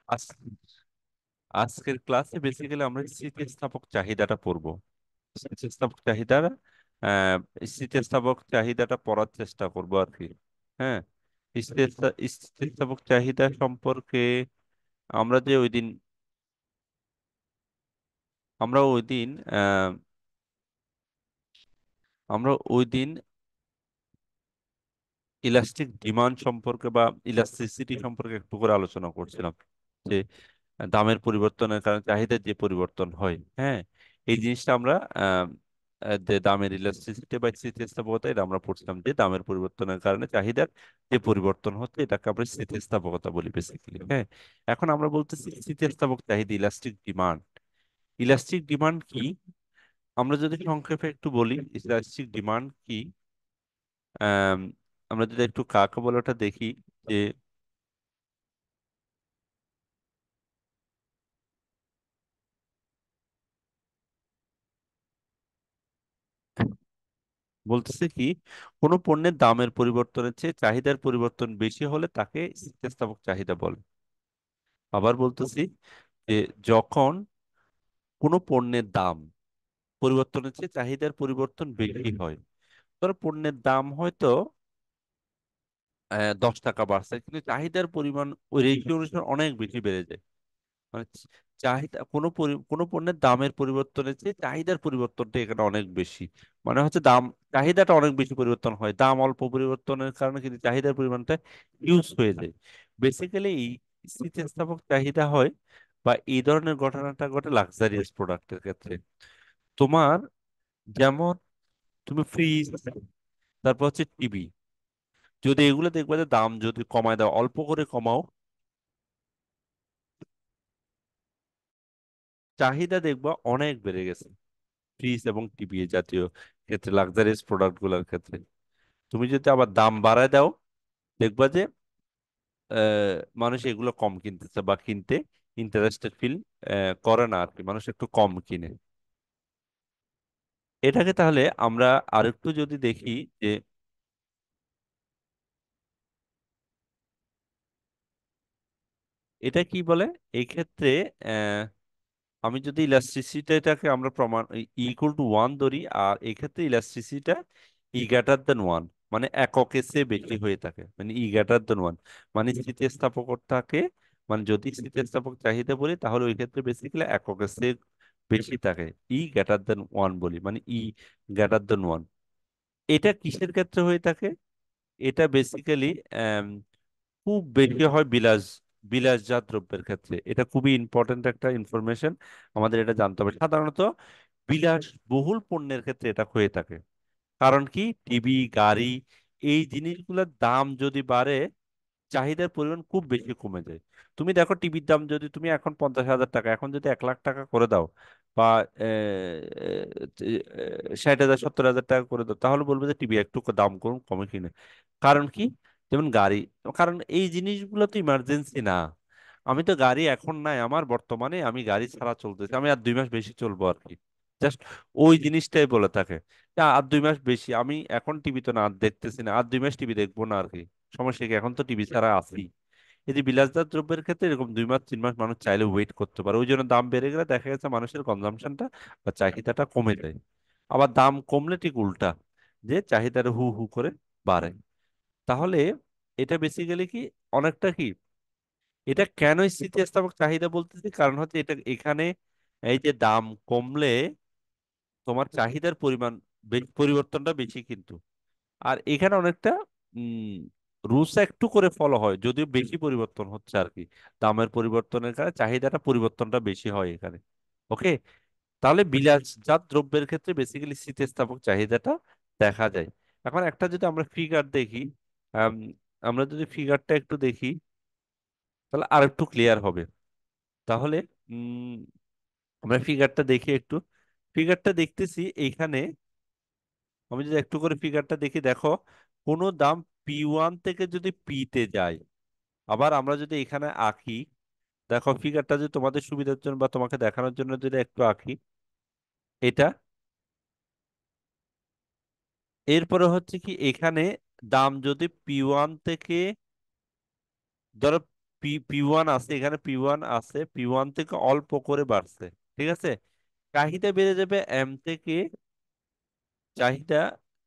আজ আজকের ক্লাসে বেসিক্যালি আমরা স্থিতিস্থাপক চাহিদাটা পড়বো। স্থিতিস্থাপক চাহিদার আহ স্থিতিস্থাপক চাহিদাটা পড়ার চেষ্টা করবো আর কি। হ্যাঁ, স্থিতিস্থাপক চাহিদা সম্পর্কে আমরা যে ওই দিন আমরা ওই দিন আহ, আমরা ওই দিন ইলাস্টিক ডিমান্ড সম্পর্কে বা ইলাস্টিসিটি সম্পর্কে একটু করে আলোচনা করছিলাম, যে দামের পরিবর্তনের কারণে চাহিদার যে পরিবর্তন হয়। হ্যাঁ, এই জিনিসটা আমরা যে দামের ইলাস্টিসিটি বা স্থিতিস্থাপকতা, এটা আমরা পড়ছিলাম যে দামের পরিবর্তনের কারণে চাহিদার যে পরিবর্তন হচ্ছে এটাকে আমরা স্থিতিস্থাপকতা বলি বেসিক্যালি। হ্যাঁ, এখন আমরা বলতেছি স্থিতিস্থাপক চাহিদা, ইলাস্টিক ডিমান্ড। ইলাস্টিক ডিমান্ড কি? আমরা যদি সংক্ষেপে একটু বলি ইলাস্টিক ডিমান্ড কি, আম, আমরা যদি একটু কাকে বলে ওটা দেখি, যে বলতেছে কি, কোনো পণ্যের দামের পরিবর্তনের চেয়ে চাহিদার পরিবর্তন বেশি হলে তাকে স্থিতিস্থাপক চাহিদা বলে। আবার বলতেছি যে যখন কোনো পণ্যের দাম পরিবর্তনের চেয়ে চাহিদার পরিবর্তন বেশি হয়, ধরো পণ্যের দাম হয়তো 10 টাকা বাড়ছে, কিন্তু চাহিদার পরিমাণ ওই রেশিও অনুসারে অনেক বেশি বেড়ে যায়। মানে চাহিদা কোনো পণ্যের দামের পরিবর্তনের চেয়ে চাহিদার পরিবর্তনটা এখানে অনেক বেশি। মানে হচ্ছে দাম, চাহিদাটা অনেক বেশি পরিবর্তন হয়, দাম অল্প পরিবর্তনের কারণে কিন্তু চাহিদার পরিমাণটা ইউজ হয়ে যায়। বেসিক্যালি এই স্থিতিস্থাপক চাহিদা হয় বা এই ধরনের ঘটনাটা ঘটে লাক্সারিয়াস প্রোডাক্টের ক্ষেত্রে। তোমার যেমন তুমি ফ্রিজ, তারপর হচ্ছে টিভি, যদি এগুলো দেখবে যে দাম যদি কমায় দাও, অল্প করে কমাও, চাহিদা দেখবা অনেক বেড়ে গেছে। ফ্রিজ এবং টিভি জাতীয় ক্ষেত্রে, লাক্সারিয়াস প্রোডাক্ট গুলোর ক্ষেত্রে তুমি যদি আবার দাম বাড়ায় দাও, দেখবা যে মানুষ এগুলো কম কিনতেছে বা কিনতে ইন্টারেস্টেড ফিল করে না আর কি, মানুষ একটু কম কিনে। এটাকে তাহলে আমরা আরেকটু যদি দেখি যে এটা কি বলে এই ক্ষেত্রে। আমি যদি ইলাস্ট্রিসিটিটাকে আমরা প্রমাণ ইকুয়াল টু ওয়ান ধরি, আর এক্ষেত্রে ইলাস্ট্রিসিটিটা ই গ্রেটার দেন ওয়ান, মানে এককের চেয়ে বেশি হয়ে থাকে, মানে ই গ্রেটার দেন ওয়ান, মানে স্থিতিস্থাপকতাকে, মানে যদি স্থিতিস্থাপক চাহিদা বলি তাহলে ওই ক্ষেত্রে বেসিক্যালি এককের চেয়ে বেশি থাকে, ই গ্রেটার দেন ওয়ান বলি, মানে ই গ্রেটার দেন ওয়ান। এটা কিসের ক্ষেত্রে হয়ে থাকে? এটা বেসিক্যালি খুব বেশি হয় বিলাসজাত দ্রব্যের ক্ষেত্রে। এটা খুবই ইম্পর্ট্যান্ট একটা ইনফরমেশন, আমাদের এটা জানতে হবে। সাধারণত বিলাসবহুল পণ্যের ক্ষেত্রে এটা হয়ে থাকে। কারণ কি, টিভি, গাড়ি, এই জিনিসগুলোর দাম যদি বাড়ে, চাহিদার পরিমাণ খুব বেশি কমে যায়। তুমি দেখো টিভির দাম যদি তুমি এখন 50,000 টাকা, এখন যদি 1 লাখ টাকা করে দাও, বা 60,000 70,000 টাকা করে দাও, তাহলে বলবো যে টিভি একটু দাম করুন, কমে কিনে। কারণ কি, যেমন গাড়ি, কারণ এই জিনিসগুলো তো ইমার্জেন্সি না। আমি তো গাড়ি এখন নাই আমার বর্তমানে, আমি গাড়ি ছাড়া চলতেছি, আমি আর 2 মাস বেশি চলবো আর কি। জাস্ট ওই জিনিসটাই বলে থাকে, যে আর 2 মাস বেশি, আমি এখন টিভি তো না দেখতেছি না, আর 2 মাস টিভি দেখবো না আর কি। সমস্যা কি, এখন তো টিভি ছাড়া আছি। এই যে বিলাসজাত দ্রব্যের ক্ষেত্রে এরকম 2 মাস 3 মাস মানুষ চাইলে ওয়েট করতে পারে, ওই জন্য দাম বেড়ে গেলে দেখা গেছে মানুষের কনজাম্পশনটা বা চাহিদাটা কমে যায়। আবার দাম কমলে ঠিক উল্টা, যে চাহিদাটা হু হু করে বাড়ে। তাহলে এটা বেসিক্যালি কি, অনেকটা কি, এটা কেন স্থিতিস্থাপক চাহিদা বলতেছি, কারণ হচ্ছে এটা এখানে এই যে দাম কমলে তোমার চাহিদার পরিমাণ পরিবর্তনটা বেশি কিন্তু। আর এখানে অনেকটা উম রুলস একটু করে ফলো হয়, যদিও বেশি পরিবর্তন হচ্ছে আর কি। দামের পরিবর্তনের কারণে চাহিদাটা পরিবর্তনটা বেশি হয় এখানে। ওকে, তাহলে বিলাসজাত দ্রব্যের ক্ষেত্রে বেসিক্যালি স্থিতিস্থাপক চাহিদাটা দেখা যায়। এখন একটা যদি আমরা ফিগার দেখি, আম, আমরা যদি ফিগারটা একটু দেখি তাহলে আর একটু ক্লিয়ার হবে। তাহলে উম আমরা ফিগারটা দেখি একটু। ফিগারটা দেখতেছি এইখানে, আমি যদি একটু করে ফিগারটা দেখি, দেখো কোনো দাম P1 থেকে যদি পি তে যায়, আবার আমরা যদি এখানে আঁকি, দেখো ফিগারটা যদি তোমাদের সুবিধার জন্য বা তোমাকে দেখানোর জন্য যদি একটু আঁকি, এটা এরপরে হচ্ছে কি, এখানে দাম যদি P1 থেকে, ধরো পি ওয়ান আছে, এখানে পি ওয়ান আছে, পি ওয়ান থেকে অল্প করে বাড়ছে। ঠিক আছে, চাহিদা বেড়ে যাবে এম থেকে, চাহিদা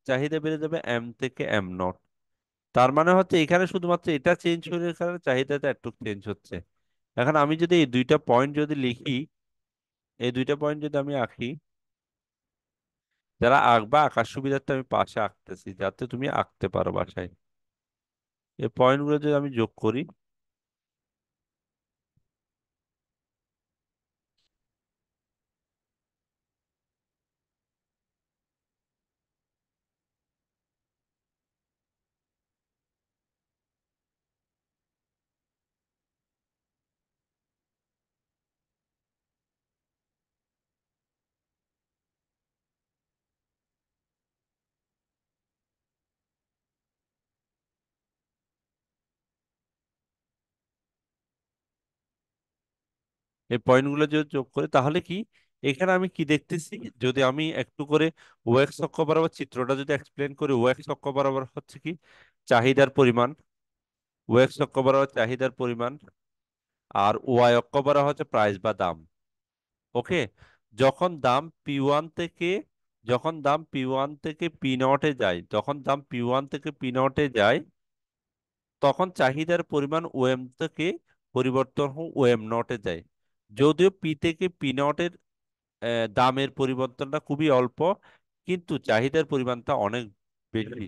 চাহিদা বেড়ে যাবে এম থেকে এম 0। তার মানে হচ্ছে এখানে শুধুমাত্র এটা চেঞ্জ হওয়ার কারণে চাহিদাটা একটু চেঞ্জ হচ্ছে। এখন আমি যদি এই দুইটা পয়েন্ট যদি লিখি, এই দুইটা পয়েন্ট যদি আমি আঁকি, যারা আঁকবা আঁকার সুবিধার্থে আমি পাশে আঁকতেছি যাতে তুমি আঁকতে পারো বাসায়। এই পয়েন্টগুলো যদি আমি যোগ করি, এই পয়েন্টগুলো যদি যোগ করি তাহলে কি, এখানে আমি কি দেখতেছি, যদি আমি একটু করে ওএক্স অক্ষ বরাবর চিত্রটা যদি এক্সপ্লেন করি, ওএক্স অক্ষ বরাবর হচ্ছে কি চাহিদার পরিমাণ, ওএক্স অক্ষ বরাবর চাহিদার পরিমাণ, আর ওয়াই অক্ষ বরাবর হচ্ছে প্রাইস বা দাম। ওকে, যখন দাম পি ওয়ান থেকে যখন দাম পি ওয়ান থেকে পি 0 যায়, যখন দাম পি ওয়ান থেকে পি 0 যায়, তখন চাহিদার পরিমাণ ওএম থেকে পরিবর্তন ওএম 0 যায়। যদিও পি থেকে পি 0 দামের পরিবর্তনটা খুবই অল্প, কিন্তু চাহিদার পরিমাণটা অনেক বেশি।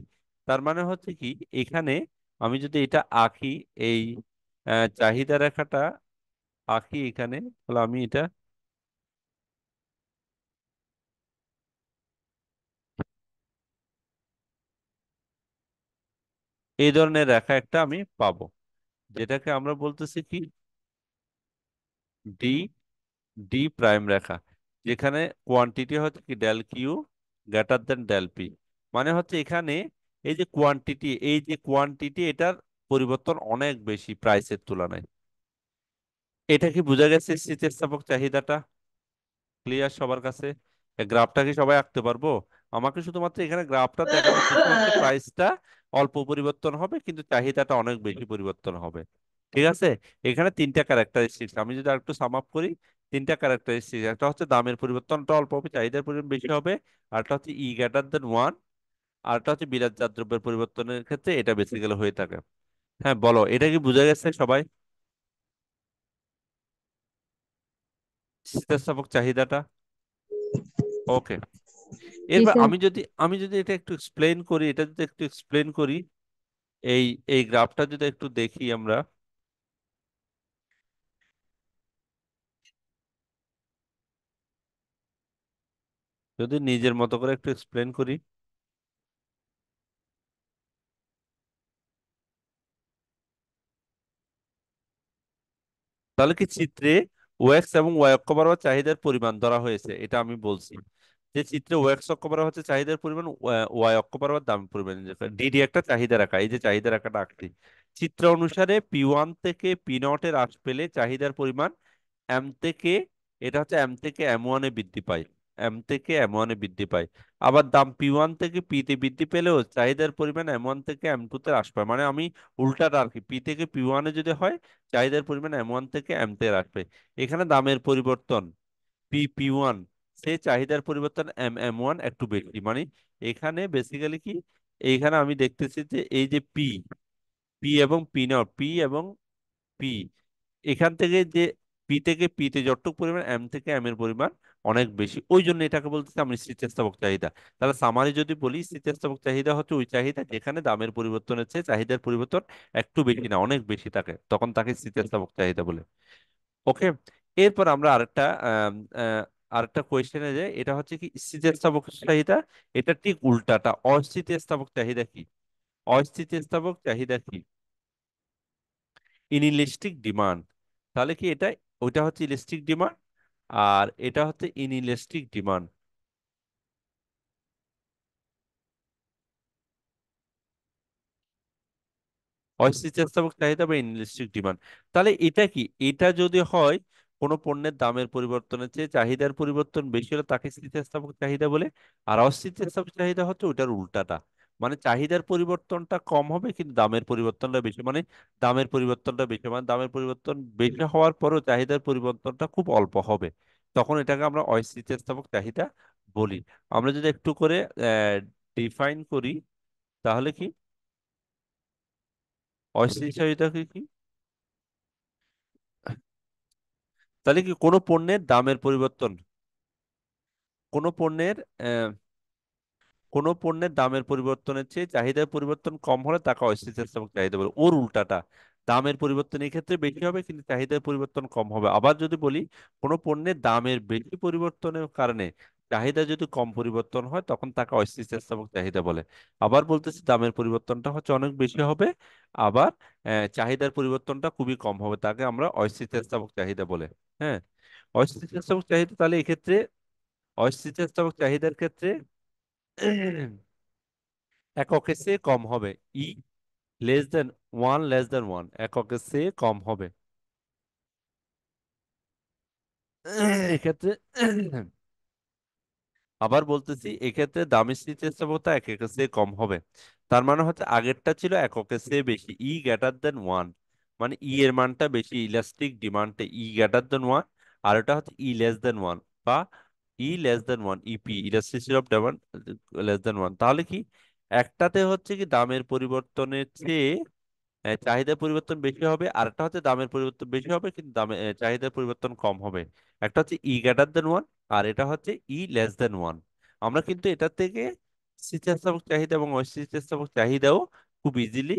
তার মানে হচ্ছে কি, এখানে আমি যদি এটা আঁকি, এই চাহিদা রেখাটা আঁকি এখানে, তাহলে আমি এটা এই ধরনের রেখা একটা আমি পাবো, যেটাকে আমরা বলতেছি কি ডি ডি প্রাইম রেখা, যেখানে কোয়ান্টিটি হচ্ছে কি del Q greater than del P. মানে হচ্ছে এখানে এই যে কোয়ান্টিটি এটার পরিবর্তন অনেক বেশি প্রাইসের তুলনায়। এটা কি বোঝা গেছে স্থিতিস্থাপক চাহিদাটা? ক্লিয়ার সবার কাছে? এই গ্রাফটা কি সবাই আঁকতে পারবো? আমাকে শুধুমাত্র এখানে গ্রাফটা দেখানোর উদ্দেশ্য হচ্ছে প্রাইসটা অল্প পরিবর্তন হবে কিন্তু চাহিদাটা অনেক বেশি পরিবর্তন হবে। ঠিক আছে, এখানে তিনটা ক্যারেক্টারিস্টিক্স আমি যদি আরেকটু সাম আপ করি, তিনটা ক্যারেক্টারিস্টিক্স, একটা হচ্ছে দামের পরিবর্তনটা অল্প হবে, চাহিদার পরিমাণ বেশি হবে, আরটা হচ্ছে ই গ্রেটার দেন 1, আরটা হচ্ছে বিলাতজাত দ্রব্যের পরিবর্তনের ক্ষেত্রে এটা বেসিক্যালি হয়ে থাকে। হ্যাঁ বলো, এটা কি বুঝা গেছে সবাই? স্থিতিস্থাপক চাহিদাটা? ওকে, জি এরপর স্যার। আমি যদি এটা একটু এক্সপ্লেন করি, এটা যদি একটু এক্সপ্লেন করি, এই এই গ্রাফটা যদি একটু দেখি আমরা, যদি নিজের মতো করে একটু এক্সপ্লেন করি, তাহলে কি চিত্রে ওএক্স এবং ওয়াই অক্ষ বরাবর চাহিদার পরিমাণ ধরা হয়েছে, এটা আমি বলছি যে চিত্রে ওএক্স অক্ষ বরাবর হচ্ছে চাহিদার পরিমাণ, ওয়াই অক্ষ বরাবর দামের পরিমাণ, ডিডি একটা চাহিদা রাখা, এই যে চাহিদা রাখাটা আঁকছি, চিত্র অনুসারে পি 1 থেকে পি 0 এর হ্রাস পেলে চাহিদার পরিমাণ এম থেকে, এটা হচ্ছে এম থেকে এম 1 এ বৃদ্ধি পায়, এম থেকে এম 1 এ বৃদ্ধি পায়। আবার দাম পি 1 থেকে পি তে বৃদ্ধি পেলেও চাহিদার পরিমাণ এম 1 থেকে এম 2 তে হ্রাস পায়। মানে আমি উল্টাটা আর কি, পি থেকে পি 1 এ যদি হয় চাহিদার পরিমাণ এম 1 থেকে এম তে হ্রাস পায়। এখানে দামের পরিবর্তন পি 1, সে চাহিদার পরিবর্তন এম 1 একটু বেশি। মানে এখানে বেসিক্যালি কি, এইখানে আমি দেখতেছি যে এই যে পি পি এবং পি এখান থেকে যে পি থেকে পি তে যতটুকু পরিমাণ এম থেকে এম এর পরিমাণ অনেক বেশি, ওই জন্য এটাকে বলতেছি আমি স্থিতিস্থাপক চাহিদা। তাহলে সামারি যদি বলি, স্থিতিস্থাপক চাহিদা হচ্ছে ওই চাহিদা যেখানে দামের পরিবর্তনের চেয়ে চাহিদার পরিবর্তন একটু বেশি না অনেক বেশি থাকে, তখন তাকে স্থিতিস্থাপক চাহিদা বলে। ওকে, এরপর আমরা আরেকটা কোয়েশ্চেনে যাই, এটা হচ্ছে কি স্থিতিস্থাপক চাহিদা, এটা ঠিক উল্টাটা, অস্থিতিস্থাপক চাহিদা কি? অস্থিতিস্থাপক চাহিদা কি? Inelastic demand. তাহলে কি এটা, ওইটা হচ্ছে ইলাস্টিক ডিমান্ড আর এটা হচ্ছে ইনইলাস্টিক ডিমান্ড। অস্থিতিস্থাপক চাহিদা বা ইনইলাস্টিক ডিমান্ড। তাহলে এটা কি, এটা যদি হয় কোনো পণ্যের দামের পরিবর্তনের চেয়ে চাহিদার পরিবর্তন বেশি হলে তাকে স্থিতিস্থাপক চাহিদা বলে, আর অস্থিতিস্থাপক চাহিদা হচ্ছে ওইটার উল্টাটা, মানে চাহিদার পরিবর্তনটা কম হবে কিন্তু দামের পরিবর্তনটা বেশি, মানে দামের পরিবর্তনটা বেশি, মানে দামের পরিবর্তন বেশি হওয়ার পরও চাহিদার পরিবর্তনটা খুব অল্প হবে। তখন এটাকে আমরা অস্থিতিস্থাপক চাহিদা বলি। আমরা যদি একটু করে ডিফাইন করি, তাহলে কি অস্থিতি চাহিদা কি কি? তাহলে কি কোনো পণ্যের দামের পরিবর্তন, কোনো পণ্যের কোনো পণ্যের দামের পরিবর্তনের চেয়ে চাহিদার পরিবর্তন কম হলে তাকে অস্থিতিস্থাপক চাহিদা বলে। ওর উল্টাটা, দামের পরিবর্তন এই ক্ষেত্রে বেশি হবে কিন্তু চাহিদার পরিবর্তন কম হবে। আবার যদি বলি কোনো পণ্যের দামের বেশি পরিবর্তনের কারণে চাহিদা যদি কম পরিবর্তন হয় তখন তাকে অস্থিতিস্থাপক চাহিদা বলে। আবার বলতেছি, দামের পরিবর্তনটা হচ্ছে অনেক বেশি হবে, আবার চাহিদার পরিবর্তনটা খুবই কম হবে, তাকে আমরা অস্থিতিস্থাপক চাহিদা বলে। হ্যাঁ, অস্থিতিস্থাপক চাহিদা তাহলে এক্ষেত্রে, অস্থিতিস্থাপক চাহিদার ক্ষেত্রে এককের চেয়ে কম হবে, E less than one, less than one, এককের চেয়ে কম হবে এক্ষেত্রে। আবার বলতেছি, এক্ষেত্রে দামের স্থিতিস্থাপকতা এককের চেয়ে কম হবে। তার মানে হচ্ছে আগেরটা ছিল এককের চেয়ে বেশি, ই গ্রেটার দেন ওয়ান, মানে ই এর মানটা বেশি, ইলাস্টিক ডিমান্ডে ই গ্রেটার দেন ওয়ান। আর এটা হচ্ছে ই লেস দেন ওয়ান, বা E less than one, EP elasticity of demand less than one. তাহলে কি একটাতে হচ্ছে কি দামের পরিবর্তনের চেয়ে চাহিদার পরিবর্তন বেশি হবে, আর একটা হচ্ছে দামের পরিবর্তন বেশি হবে কিন্তু দামে চাহিদার পরিবর্তন কম হবে। একটা হচ্ছে ই গ্রেটার দেন ওয়ান, আর এটা হচ্ছে ই লেস দেন ওয়ান। আমরা কিন্তু এটা থেকে স্থিতিস্থাপক চাহিদা এবং অস্থিতিস্থাপক চাহিদাও খুব ইজিলি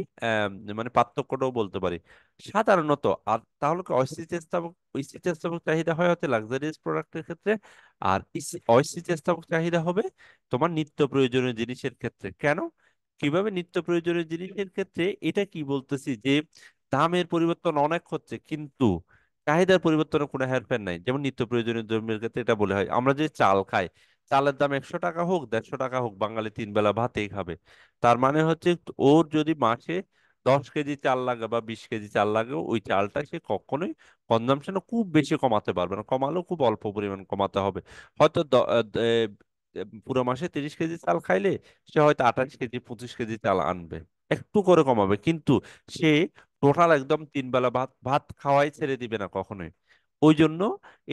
মানে পার্থক্যটাও বলতে পারি সাধারণত। আর তাহলে কি অস্থিতিস্থাপক, স্থিতিস্থাপক চাহিদা হয় হচ্ছে লাক্সারিয়াস প্রোডাক্টের ক্ষেত্রে, আর অস্থিতিস্থাপক চাহিদা হবে তোমার নিত্য প্রয়োজনীয় জিনিসের ক্ষেত্রে। কেন, কিভাবে নিত্য প্রয়োজনীয় জিনিসের ক্ষেত্রে এটা কি বলতেছি যে দামের পরিবর্তন অনেক হচ্ছে কিন্তু চাহিদার পরিবর্তনের কোনো হেরফের নাই। যেমন নিত্য প্রয়োজনীয় দ্রব্যের ক্ষেত্রে এটা বলে হয়, আমরা যে চাল খাই, চালের দাম 100 টাকা হোক 150 টাকা হোক, বাঙালি 3 বেলা ভাতেই খাবে। তার মানে হচ্ছে ওর যদি মাসে 10 কেজি চাল লাগে বা 20 কেজি চাল লাগে, ওই চালটা সে কখনোই কনজাম্পশনে খুব বেশি কমাতে পারবে না, কমালেও খুব অল্প পরিমাণ কমাতে হবে। হয়তো পুরো মাসে 30 কেজি চাল খাইলে সে হয়তো 28 কেজি 25 কেজি চাল আনবে, একটু করে কমাবে, কিন্তু সে টোটাল একদম 3 বেলা ভাত ভাত খাওয়াই ছেড়ে দিবে না কখনোই। ওই জন্য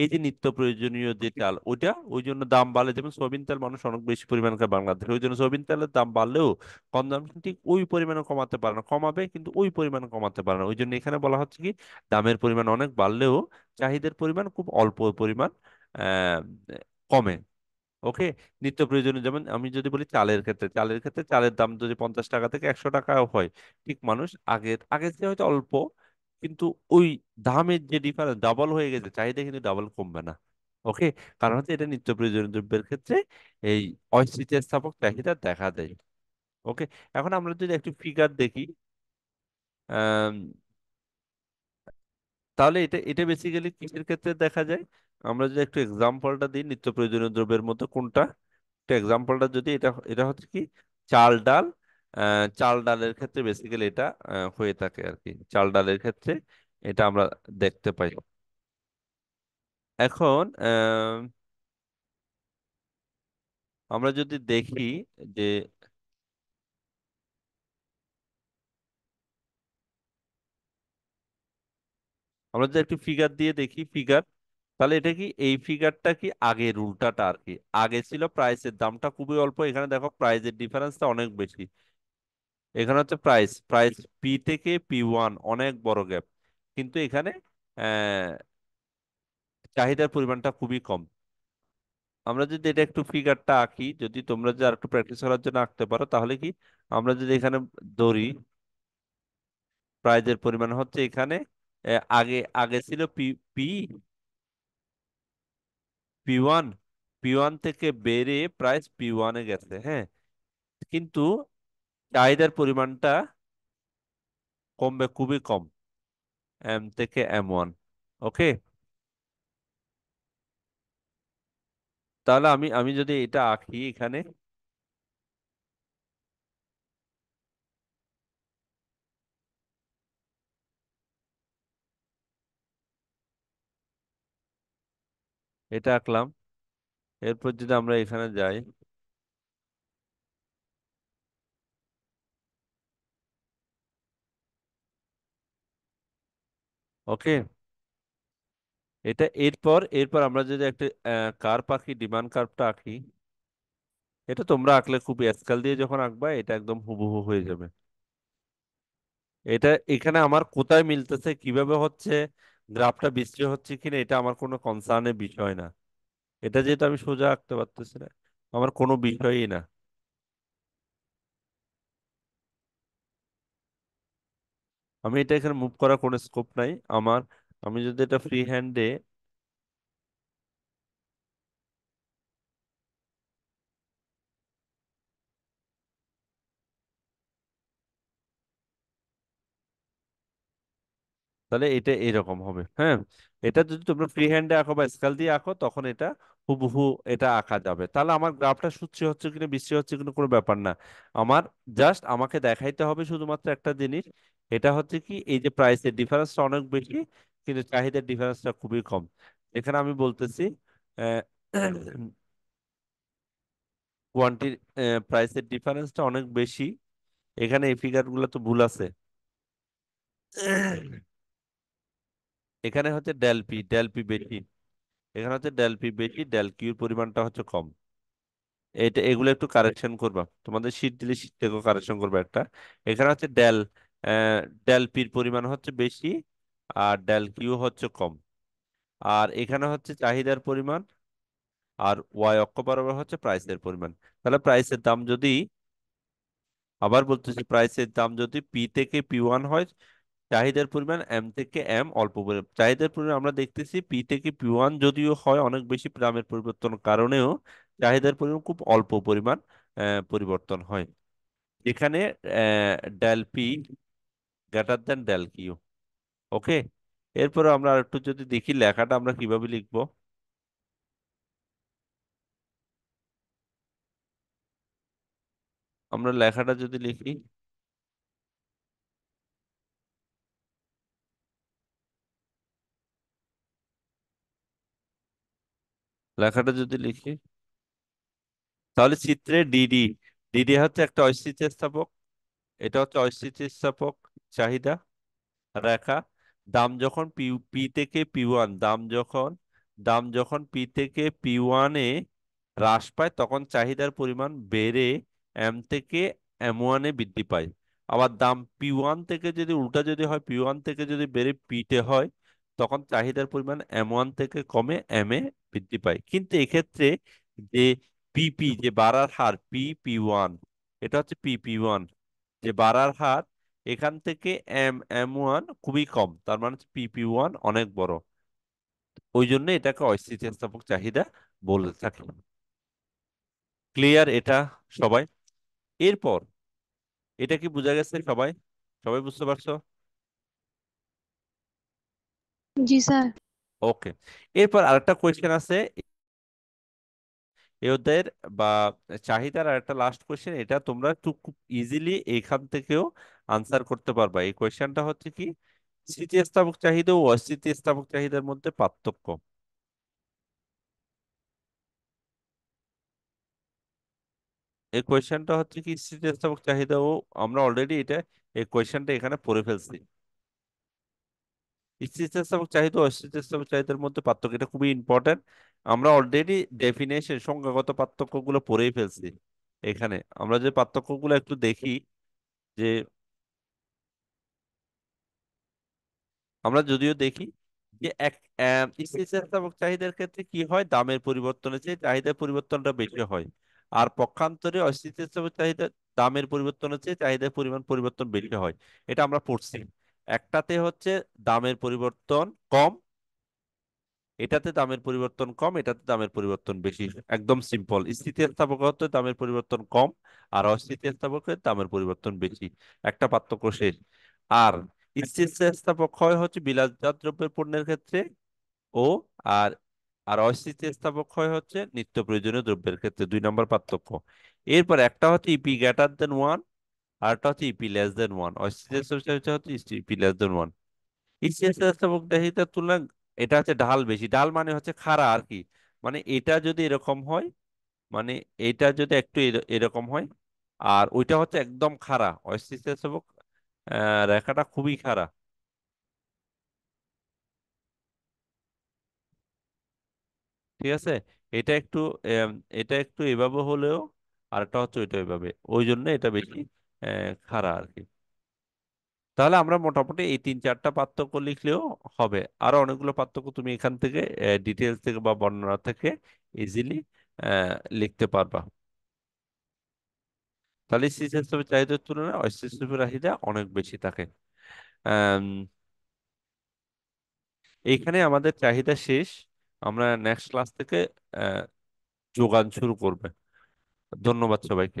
এই যে নিত্য প্রয়োজনীয় যে চাল ওইটা, ওই জন্য দাম বাড়লে, যেমন সোয়াবিন তেল মানুষ অনেক বেশি পরিমাণ খায় বাংলাদেশে, ওই জন্য সোয়াবিন তেলের দাম বাড়লেও কনজাম্পশন ঠিক ওই পরিমাণে কমাতে পারে না, কমাবে কিন্তু ওই পরিমাণে কমাতে পারে না। ওই জন্য এখানে বলা হচ্ছে কি দামের পরিমাণ অনেক বাড়লেও চাহিদার পরিমাণ খুব অল্প পরিমাণ আহ কমে। ওকে, নিত্য প্রয়োজনীয় যেমন আমি যদি বলি চালের ক্ষেত্রে, চালের ক্ষেত্রে চালের দাম যদি 50 টাকা থেকে 100 টাকাও হয়, ঠিক মানুষ আগের আগের চেয়ে হয়তো অল্প, কিন্তু ওই দামের যে ডিফারেন্স ডাবল হয়ে গেছে, চাহিদা কিন্তু ডাবল কমবে না। ওকে, কারণ হচ্ছে এটা নিত্য প্রয়োজনীয় দ্রব্যের ক্ষেত্রে এই অস্থিতিস্থাপক চাহিদা দেখা দেয়। ওকে, এখন আমরা যদি একটু ফিগার দেখি, আহ তাহলে এটা এটা বেসিক্যালি কিসের ক্ষেত্রে দেখা যায়। আমরা যদি একটু এক্সাম্পলটা দিই নিত্য প্রয়োজনীয় দ্রব্যের মধ্যে কোনটা, একটা এক্সাম্পলটা যদি, এটা এটা হচ্ছে কি চাল ডাল, চাল ডালের ক্ষেত্রে বেসিক্যালি এটা হয়ে থাকে আর কি, চাল ডালের ক্ষেত্রে এটা আমরা দেখতে পাই। এখন আমরা যদি দেখি যে, আমরা যদি একটু ফিগার দিয়ে দেখি ফিগার, তাহলে এটা কি এই ফিগারটা কি আগের উল্টাটা আর কি। আগে ছিল প্রাইসের দামটা খুবই অল্প, এখানে দেখো প্রাইসের ডিফারেন্সটা অনেক বেশি। এখানে হচ্ছে প্রাইস প্রাইস পি থেকে P1 অনেক বড় গ্যাপ, কিন্তু এখানে আহ, চাহিদার পরিমাণটা খুবই কম। আমরা যদি এটা একটু ফিগারটা আঁকি, যদি তোমরা যদি আর একটু প্র্যাকটিস করার জন্য আঁকতে পারো, তাহলে কি আমরা যদি এখানে ধরি প্রাইজের পরিমাণ হচ্ছে এখানে আগে আগে ছিল পি পি P1, P1 থেকে বেড়ে প্রাইস P1 এ গেছে। হ্যাঁ, কিন্তু চাহিদার পরিমাণটা কমবে খুবই কম, এম থেকে M1। ওকে, তাহলে আমি আমি যদি এটা আঁকি এখানে, এটা আঁকলাম, এরপর যদি আমরা এখানে যাই, ওকে, এটা এরপর আমরা যদি একটা কার পাখি ডিমান্ড কার্ভটা আঁকি, এটা তোমরা আঁকলে খুব স্কেল দিয়ে যখন আঁকবা এটা একদম হুবহু হয়ে যাবে। এটা এখানে আমার কোথায় মিলতেছে কিভাবে হচ্ছে, গ্রাফটা বিশ্রী হচ্ছে কিনা, এটা আমার কোনো কনসার্নের বিষয় না। এটা যেহেতু আমি সোজা আঁকতে পারতেছি না, আমার কোনো বিষয়ই না। আমি এটা এখানে মুভ করার কোনো স্কোপ নাই আমার। আমি যদি এটা ফ্রি হ্যান্ডে, তাহলে এটা এরকম হবে, হ্যাঁ। এটা যদি তোমরা ফ্রি হ্যান্ডে আঁকো বা স্কেল দিয়ে আঁকো তখন এটা হুবহু এটা আঁকা যাবে। তাহলে আমার গ্রাফটা সুচ্ছি হচ্ছে কিনা বিশ্রী হচ্ছে কিনা কোনো ব্যাপার না। আমার জাস্ট আমাকে দেখাইতে হবে শুধুমাত্র একটা জিনিস, এটা হচ্ছে কি এই যে প্রাইসের ডিফারেন্সটা অনেক বেশি কিন্তু চাহিদার ডিফারেন্সটা খুবই কম। এখানে আমি বলতেছি কোয়ান্টি প্রাইসের ডিফারেন্সটা অনেক বেশি। এখানে এই ফিগার গুলো তো ভুল আছে। এখানে হচ্ছে ডেল পি বেশি, এখানে হচ্ছে ডেল পি বেশি, ডেল কিউর পরিমাণটা হচ্ছে কম। এটা এগুলো একটু কারেকশন করবা, তোমাদের শীট দিলে শীট থেকেও কারেকশন করবা একটা। এখানে হচ্ছে ডেল পির পরিমাণ হচ্ছে বেশি আর ডেল কিউ হচ্ছে কম। আর এখানে হচ্ছে চাহিদার পরিমাণ, আর ওয়াই অক্ষ বরাবর হচ্ছে প্রাইসের পরিমাণ। তাহলে প্রাইসের দাম যদি, আবার বলতেছি, প্রাইসের দাম যদি পি থেকে পি ওয়ান হয়, চাহিদার পরিমাণ এম থেকে এম অল্প পরিমাণ। চাহিদার পরিমাণ আমরা দেখতেছি পি থেকে পি ওয়ান যদিও হয় অনেক বেশি দামের পরিবর্তন কারণেও চাহিদার পরিমাণ খুব অল্প পরিমাণ পরিবর্তন হয়। এখানে del P greater than del Q. Okay, এরপরে আমরা একটু যদি দেখি লেখাটা আমরা কিভাবে লিখবো। আমরা লেখাটা যদি লিখি, লেখাটা যদি লিখি তাহলে চিত্রে ডিডি, ডিডি হচ্ছে একটা অস্থিতিস্থাপক, এটা হচ্ছে অস্থিতিস্থাপক চাহিদা রেখা। দাম যখন পি পি থেকে পি ওয়ান, দাম যখন পি থেকে পি ওয়ানে হ্রাস পায় তখন চাহিদার পরিমাণ বেড়ে এম থেকে এম ওয়ানে বৃদ্ধি পায়। আবার দাম পি ওয়ান থেকে যদি উল্টা যদি হয়, পি ওয়ান থেকে যদি বেড়ে পিতে হয় তখন চাহিদার পরিমাণ এম ওয়ান থেকে কমে এম এ বৃদ্ধি পায়। কিন্তু এক্ষেত্রে যে পিপি যে বাড়ার হার পি পি ওয়ান, এটা হচ্ছে পি পি ওয়ান যে বাড়ার হার, এখান থেকে এম এম ওয়ান খুবই কম, তার মানে পি পি ওয়ান অনেক বড়। ওই জন্য এটাকে অস্থিতিস্থাপক চাহিদা বলে থাকি। ক্লিয়ার এটা সবাই? এরপর এটা কি বোঝা গেছে সবাই? সবাই বুঝতে পারছো? जी सर। ওকে, এরপর আরেকটা কোয়েশ্চেন আছে এদের বা চাহিদার আরেকটা লাস্ট কোয়েশ্চেন, এটা তোমরা একটু খুব ইজিলি এখান থেকেও আনসার করতে পারবা। এই কোয়েশ্চেনটা হচ্ছে কি, স্থিতিস্থাপক চাহিদা ও অস্থিতিস্থাপক চাহিদার মধ্যে পার্থক্য। এই কোয়েশ্চেনটা হচ্ছে কি স্থিতিস্থাপক চাহিদা ও, আমরা অলরেডি এটা এই কোয়েশ্চেনটা এখানে পড়ে ফেলছি। স্থিতিস্থাপক চাহিদা ও অস্থিতিস্থাপক চাহিদার মধ্যে পার্থক্য, এটা খুবই ইম্পর্টেন্ট। আমরা অলরেডি ডেফিনেশন সংজ্ঞাগত পার্থক্যগুলো পড়েই ফেলছি। এখানে আমরা যে পার্থক্যগুলো একটু দেখি, যে আমরা যদিও দেখি যে স্থিতিস্থাপক চাহিদার ক্ষেত্রে কি হয়, দামের পরিবর্তনের চেয়ে চাহিদার পরিবর্তনটা বেশি হয়। আর পক্ষান্তরে অস্থিতিস্থাপক চাহিদা দামের পরিবর্তনের চেয়ে চাহিদার পরিমাণ পরিবর্তন বেশি হয়। এটা আমরা পড়ছি। একটাতে হচ্ছে দামের পরিবর্তন কম, এটাতে দামের পরিবর্তন কম, এটাতে দামের পরিবর্তন বেশি। একদম সিম্পল, স্থিতিস্থাপক হতে দামের পরিবর্তন কম আর অস্থিতিস্থাপকের দামের পরিবর্তন বেশি। একটা পার্থক্য শেষ। আর স্থিতিস্থাপক হয় হচ্ছে বিলাসজাত দ্রব্যের পণ্যের ক্ষেত্রে, ও আর আর অস্থিতিস্থাপক হয় হচ্ছে নিত্য প্রয়োজনীয় দ্রব্যের ক্ষেত্রে। 2 নম্বর পার্থক্য। এরপর একটা হচ্ছে ইপি গ্রেটার দেন ওয়ান, আর একটা হচ্ছে ইপি লেস দেন ওয়ান। অস্থিতিস্থাপক হচ্ছে ইপি লেস দেন ওয়ান। স্থিতিস্থাপক চাহিদার তুলনায় এটা হচ্ছে ঢাল বেশি, ঢাল মানে হচ্ছে খাড়া আর কি। মানে এটা যদি এরকম হয়, মানে এটা যদি একটু এরকম হয়, আর ওইটা হচ্ছে একদম খাড়া, অস্থিতিস্থাপক রেখাটা খুবই খাড়া। ঠিক আছে। এটা একটু আম, এটা একটু এভাবে হলেও, আর একটা হচ্ছে ওইটা এভাবে, ওই জন্য এটা বেশি খাড়া আর কি। তাহলে আমরা মোটামুটি এই 3-4টা পার্থক্য লিখলেও হবে। আরো অনেকগুলো পার্থক্য তুমি এখান থেকে ডিটেলস থেকে বা বর্ণনা থেকে ইজিলি লিখতে পারবা। তাহলে স্থিতিস্থাপক চাহিদার তুলনায় অস্থিতিস্থাপক চাহিদা অনেক বেশি থাকে। আম, এইখানে আমাদের চাহিদা শেষ। আমরা নেক্সট ক্লাস থেকে আহ, যোগান শুরু করবে। ধন্যবাদ সবাইকে।